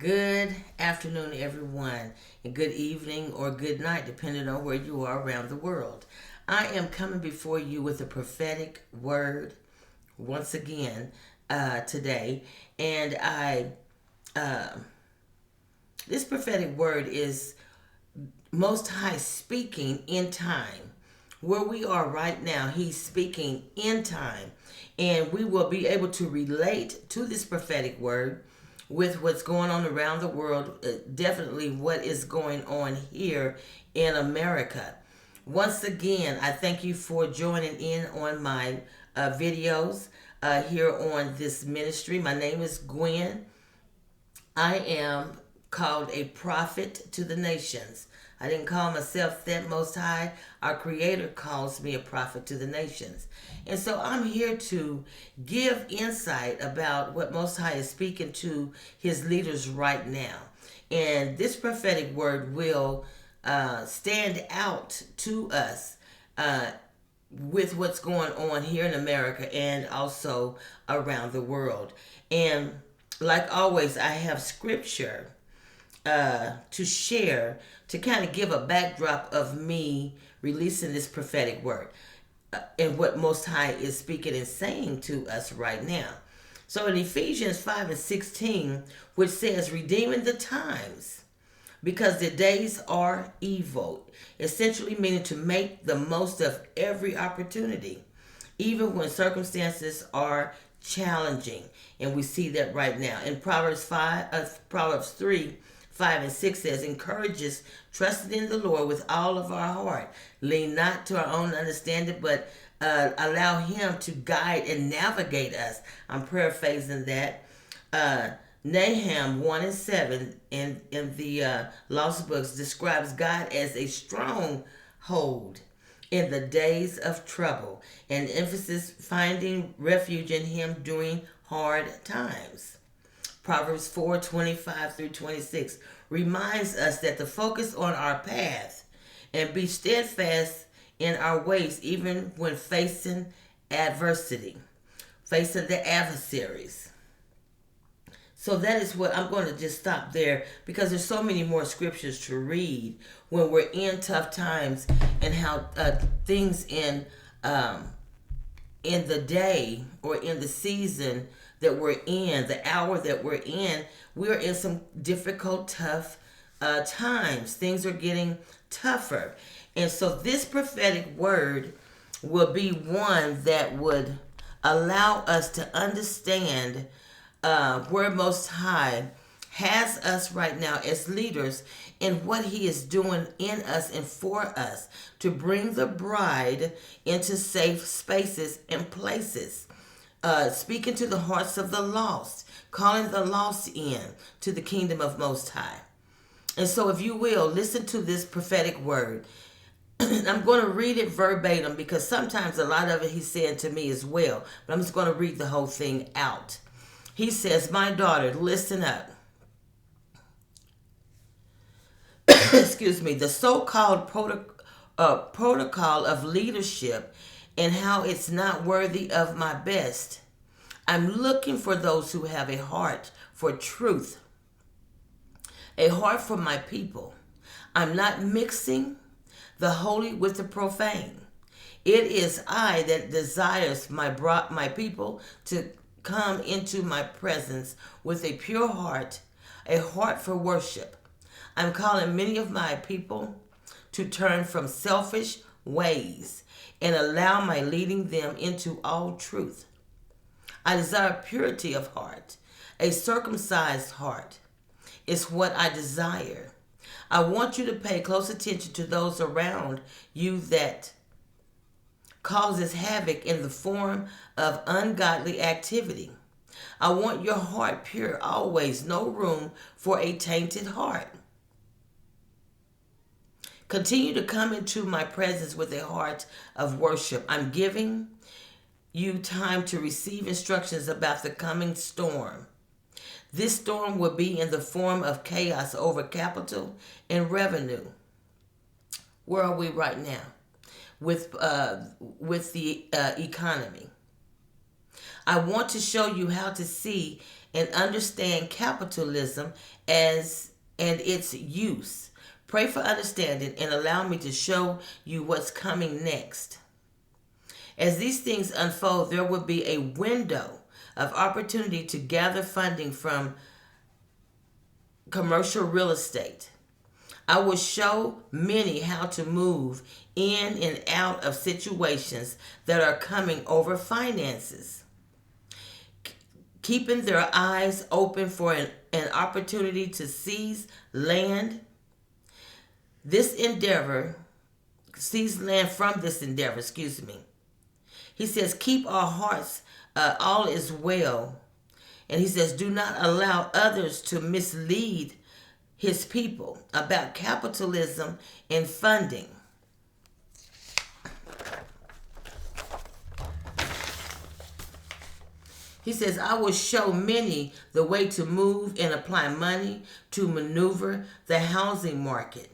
Good afternoon, everyone, and good evening or good night, depending on where you are around the world. I am coming before you with a prophetic word once again today, and uh, this prophetic word is Most High speaking in time. Where we are right now, He's speaking in time, and we will be able to relate to this prophetic word with what's going on around the world, definitely what is going on here in America. Once again, I thank you for joining in on my videos here on this ministry. My name is Gwen. I am called a prophet to the nations. I didn't call myself that. Most High, our Creator, calls me a prophet to the nations. And so I'm here to give insight about what Most High is speaking to His leaders right now. And this prophetic word will stand out to us with what's going on here in America and also around the world. And like always, I have scripture to share to kind of give a backdrop of me releasing this prophetic word and what Most High is speaking and saying to us right now. So in Ephesians 5 and 16, which says, redeeming the times because the days are evil, essentially meaning to make the most of every opportunity, even when circumstances are challenging. And we see that right now. In Proverbs 3, 5 and 6 says, encourages trusting in the Lord with all of our heart. Lean not to our own understanding, but allow Him to guide and navigate us. I'm paraphrasing that. Nahum 1 and 7 in the Lost Books describes God as a stronghold in the days of trouble, and emphasis finding refuge in Him during hard times. Proverbs 4:25 through 26 reminds us that the focus on our path and be steadfast in our ways even when facing adversity, facing the adversaries. So that is what I'm going to just stop there because there's so many more scriptures to read when we're in tough times and how things in the day or in the season that we're in, the hour that we're in some difficult, tough times. Things are getting tougher. And so this prophetic word will be one that would allow us to understand where Most High has us right now as leaders and what He is doing in us and for us to bring the bride into safe spaces and places. Speaking to the hearts of the lost, calling the lost in to the kingdom of Most High. And so, if you will, listen to this prophetic word. I'm going to read it verbatim because sometimes a lot of it He's saying to me as well. But I'm just going to read the whole thing out. He says, my daughter, listen up. Excuse me. The so-called protocol of leadership and how it's not worthy of my best. I'm looking for those who have a heart for truth, a heart for my people. I'm not mixing the holy with the profane. It is I that desires my people to come into my presence with a pure heart, a heart for worship. I'm calling many of my people to turn from selfish ways and allow my leading them into all truth. I desire purity of heart, a circumcised heart. It's what I desire. I want you to pay close attention to those around you that causes havoc in the form of ungodly activity. I want your heart pure always, no room for a tainted heart. Continue to come into my presence with a heart of worship. I'm giving you time to receive instructions about the coming storm. This storm will be in the form of chaos over capital and revenue. Where are we right now with the economy? I want to show you how to see and understand capitalism as and its use. Pray for understanding and allow me to show you what's coming next. As these things unfold, there will be a window of opportunity to gather funding from commercial real estate. I will show many how to move in and out of situations that are coming over finances, keeping their eyes open for an opportunity to seize land. Seize land from this endeavor, excuse me. He says, keep our hearts, all is well. And he says, do not allow others to mislead his people about capitalism and funding. He says, I will show many the way to move and apply money to maneuver the housing market.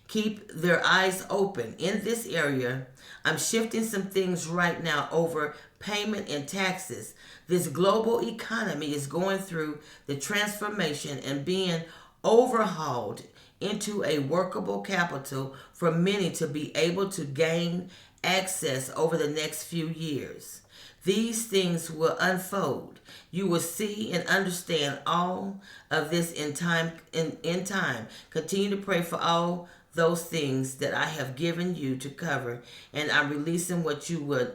Keep their eyes open. In this area, I'm shifting some things right now over payment and taxes. This global economy is going through the transformation and being overhauled into a workable capital for many to be able to gain access over the next few years. These things will unfold. You will see and understand all of this in time. In time, continue to pray for all those things that I have given you to cover, and I'm releasing what you would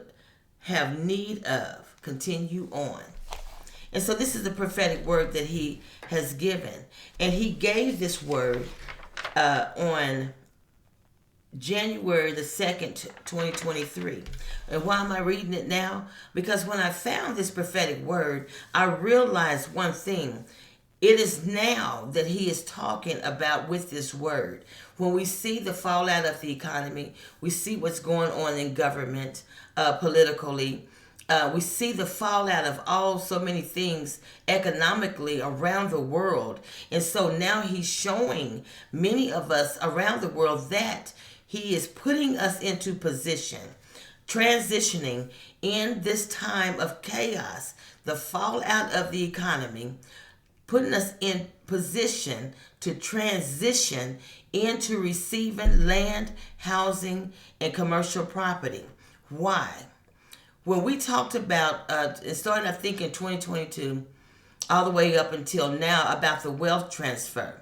have need of. Continue on. And so this is the prophetic word that he has given. And he gave this word on January the 2nd, 2023. And why am I reading it now? Because when I found this prophetic word, I realized one thing. It is now that he is talking about with this word. When we see the fallout of the economy, we see what's going on in government, politically, we see the fallout of so many things economically around the world. And so now he's showing many of us around the world that he is putting us into position, transitioning in this time of chaos, the fallout of the economy, putting us in position to transition into receiving land, housing, and commercial property. Why? When we talked about, starting I think in 2022, all the way up until now, about the wealth transfer,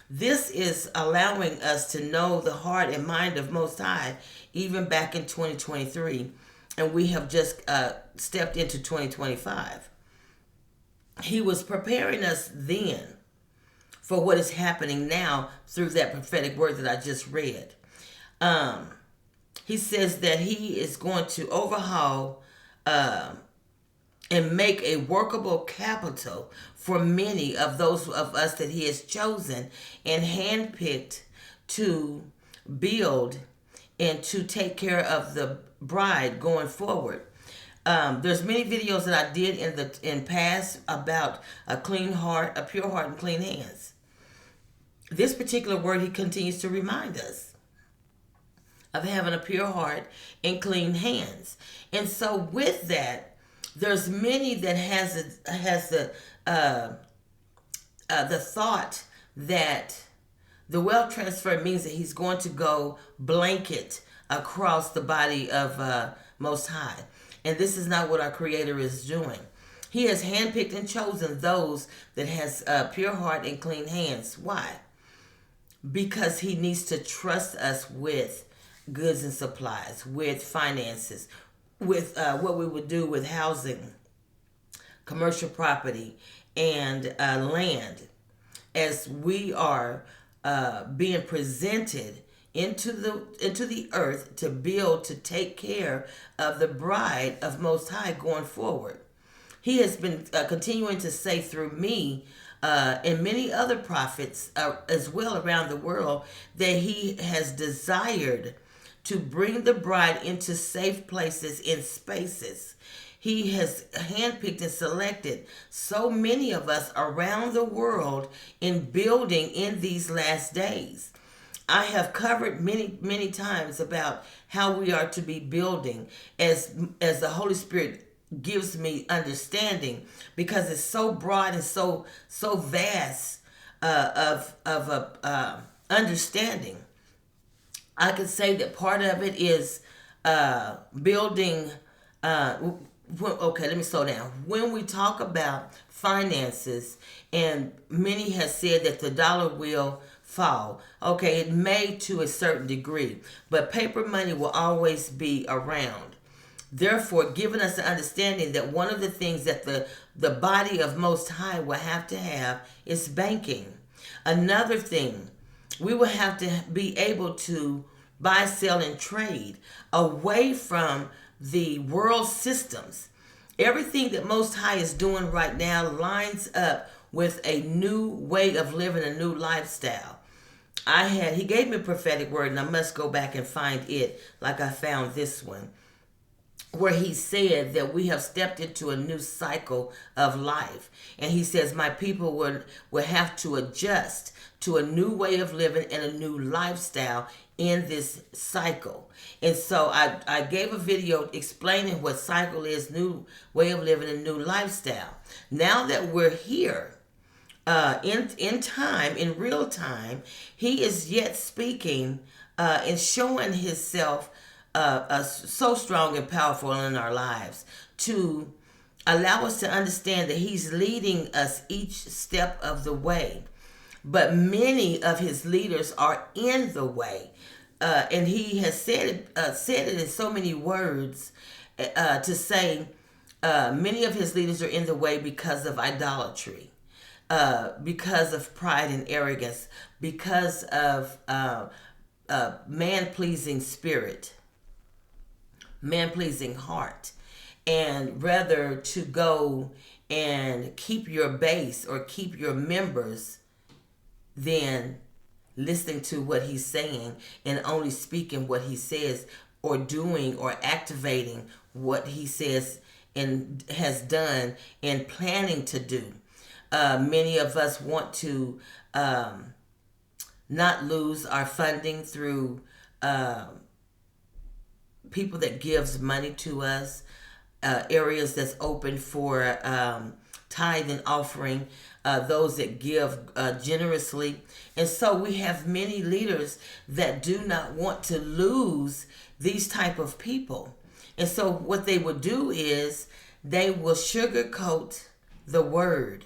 this is allowing us to know the heart and mind of Most High, even back in 2023, and we have just stepped into 2025. He was preparing us then for what is happening now through that prophetic word that I just read. He says that he is going to overhaul and make a workable capital for many of those of us that he has chosen and handpicked to build and to take care of the bride going forward. There's many videos that I did in past about a clean heart, a pure heart, and clean hands. This particular word, he continues to remind us of having a pure heart and clean hands. And so with that, there's many that has the thought that the wealth transfer means that he's going to go blanket across the body of Most High. And this is not what our Creator is doing. He has handpicked and chosen those that has a pure heart and clean hands. Why? Because he needs to trust us with goods and supplies, with finances, with what we would do with housing, commercial property, and land, as we are being presented into the earth to build, to take care of the bride of Most High going forward. He has been continuing to say through me and many other prophets as well around the world that he has desired to bring the bride into safe places and spaces. He has handpicked and selected so many of us around the world in building in these last days. I have covered many times about how we are to be building as the Holy Spirit gives me understanding, because it's so broad and so vast of a understanding. I could say that part of it is building. Okay, let me slow down. When we talk about finances, and many has said that the dollar will fall. Okay, it may to a certain degree, but paper money will always be around. Therefore, giving us the understanding that one of the things that the body of Most High will have to have is banking. Another thing, we will have to be able to buy, sell, and trade away from the world systems. Everything that Most High is doing right now lines up with a new way of living, a new lifestyle. He gave me a prophetic word, and I must go back and find it like I found this one, where he said that we have stepped into a new cycle of life. And he says, my people will have to adjust to a new way of living and a new lifestyle in this cycle. And so I gave a video explaining what cycle is, new way of living and new lifestyle. Now that we're here, in time, in real time, he is yet speaking and showing himself so strong and powerful in our lives to allow us to understand that he's leading us each step of the way. But many of his leaders are in the way. And he has said it in so many words to say many of his leaders are in the way because of idolatry, because of pride and arrogance, because of man-pleasing spirit, man-pleasing heart, and rather to go and keep your base or keep your members than listening to what he's saying and only speaking what he says, or doing or activating what he says and has done and planning to do. Many of us want to not lose our funding through people that gives money to us, areas that's open for tithe and offering, those that give generously. And so we have many leaders that do not want to lose these type of people. And so what they will do is they will sugarcoat the word,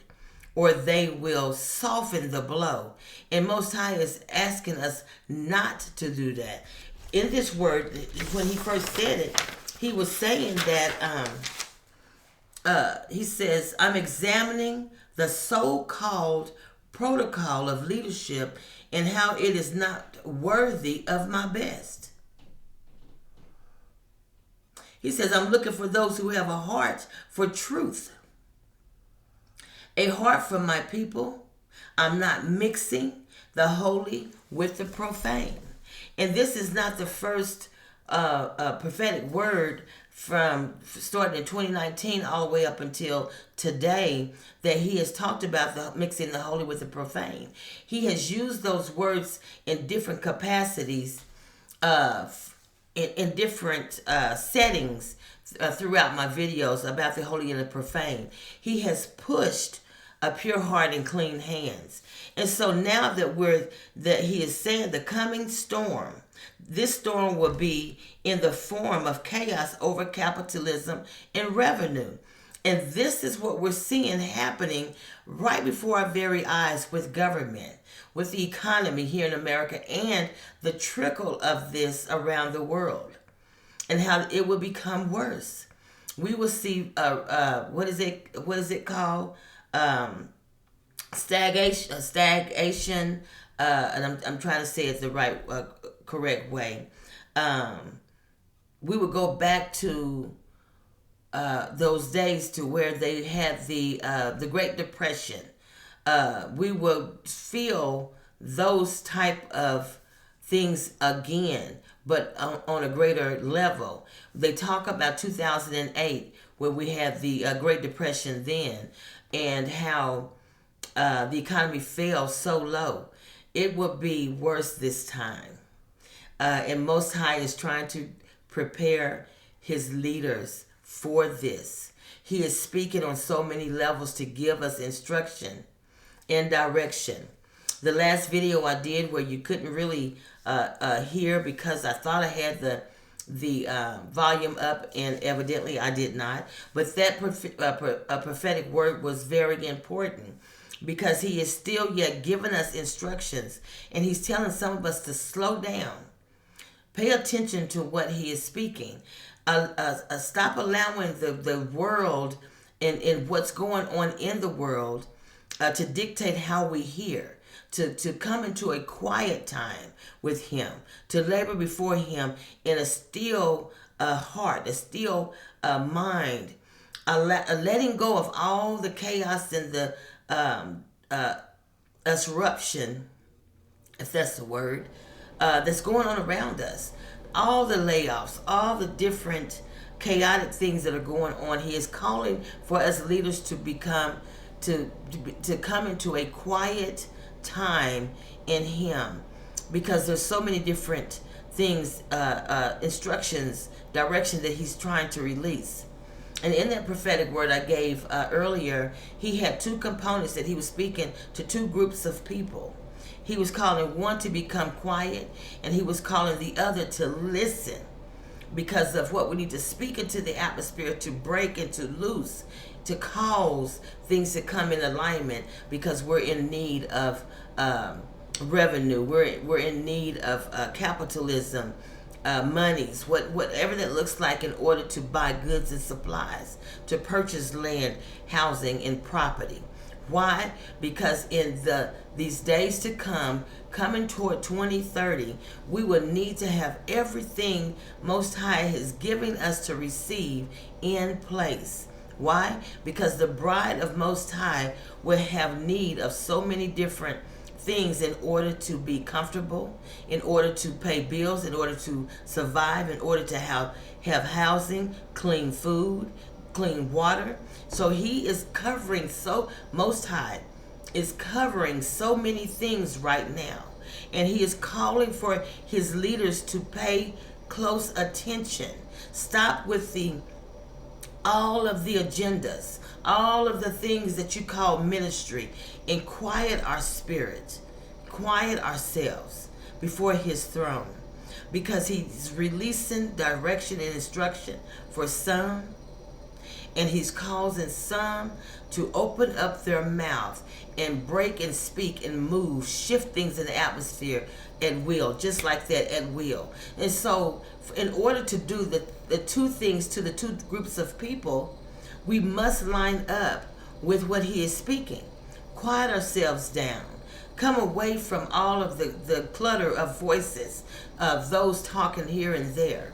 or they will soften the blow. And Most High is asking us not to do that. In this word, when he first said it, he was saying that he says, I'm examining the so-called protocol of leadership and how it is not worthy of my best. He says, I'm looking for those who have a heart for truth, a heart for my people. I'm not mixing the holy with the profane. And this is not the first prophetic word from starting in 2019 all the way up until today that he has talked about the mixing the holy with the profane. He has used those words in different capacities, in different settings throughout my videos about the holy and the profane. He has pushed a pure heart and clean hands. And so now that he is saying the coming storm, this storm will be in the form of chaos over capitalism and revenue. And this is what we're seeing happening right before our very eyes with government, with the economy here in America, and the trickle of this around the world, and how it will become worse. We will see, what is it called? Stagnation, and I'm trying to say it the right, correct way. We would go back to those days to where they had the Great Depression. We will feel those type of things again, but on a greater level. They talk about 2008, where we had the Great Depression then, and how the economy fell so low. It will be worse this time. And Most High is trying to prepare his leaders for this. He is speaking on so many levels to give us instruction and direction. The last video I did where you couldn't really hear because I thought I had the volume up, and evidently I did not. But that prophetic word was very important because he is still yet giving us instructions, and he's telling some of us to slow down. Pay attention to what he is speaking. Stop allowing the world and what's going on in the world to dictate how we hear. To come into a quiet time with him, to labor before him in a still heart, a still mind, a letting go of all the chaos and the disruption, if that's the word, that's going on around us. All the layoffs, all the different chaotic things that are going on. He is calling for us leaders to come into a quiet time in him, because there's so many different things, instructions, direction that he's trying to release. And in that prophetic word I gave earlier, he had two components that he was speaking to two groups of people. He was calling one to become quiet, and he was calling the other to listen, because of what we need to speak into the atmosphere to break and to loose, to cause things to come in alignment, because we're in need of revenue. We're in need of capitalism, monies, whatever that looks like, in order to buy goods and supplies, to purchase land, housing, and property. Why? Because in these days to come, coming toward 2030, we will need to have everything Most High is giving us to receive in place. Why? Because the bride of Most High will have need of so many different things in order to be comfortable, in order to pay bills, in order to survive, in order to have housing, clean food, clean water. So he is covering, Most High is covering so many things right now. And he is calling for his leaders to pay close attention. Stop with all of the agendas, all of the things that you call ministry, and quiet our spirit, quiet ourselves before his throne, because he's releasing direction and instruction for some, and he's causing some to open up their mouth and break and speak and move, shift things in the atmosphere at will, just like that, at will. And so in order to do the two things to the two groups of people, we must line up with what he is speaking. Quiet ourselves down. Come away from all of the clutter of voices, of those talking here and there,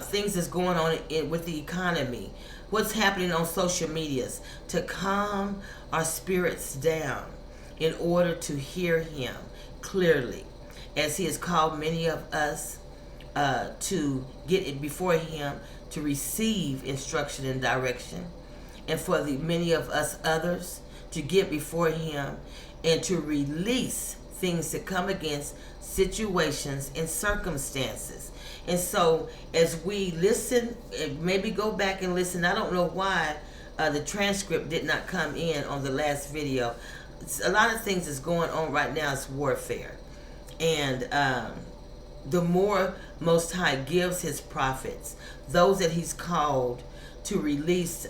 things that's going on with the economy, what's happening on social medias, to calm our spirits down in order to hear him clearly, as he has called many of us to get it before him, to receive instruction and direction, and for the many of us others to get before him and to release things that come against situations and circumstances. And so as we listen, maybe go back and listen. I don't know why the transcript did not come in on the last video. A lot of things that's going on right now is warfare. And the more Most High gives his prophets, those that he's called to release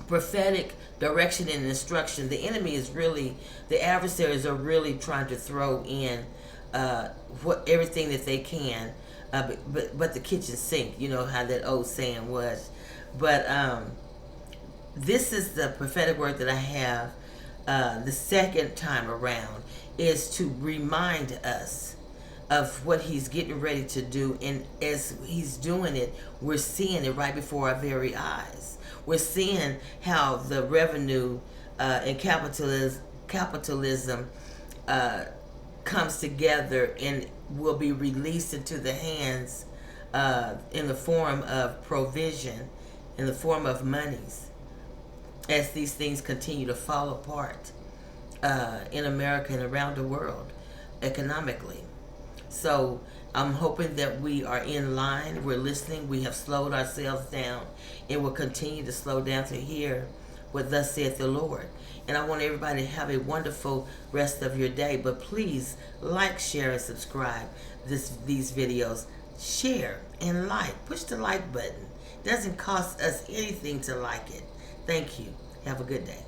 prophetic direction and instruction, the enemy is really, the adversaries are really trying to throw in everything that they can, but the kitchen sink, you know how that old saying was. But this is the prophetic word that I have the second time around, is to remind us of what he's getting ready to do. And as he's doing it, we're seeing it right before our very eyes. We're seeing how the revenue and capitalism comes together and will be released into the hands in the form of provision, in the form of monies, as these things continue to fall apart in America and around the world economically. So I'm hoping that we are in line. We're listening. We have slowed ourselves down and will continue to slow down to hear what thus saith the Lord. And I want everybody to have a wonderful rest of your day. But please like, share, and subscribe these videos. Share and like. Push the like button. It doesn't cost us anything to like it. Thank you. Have a good day.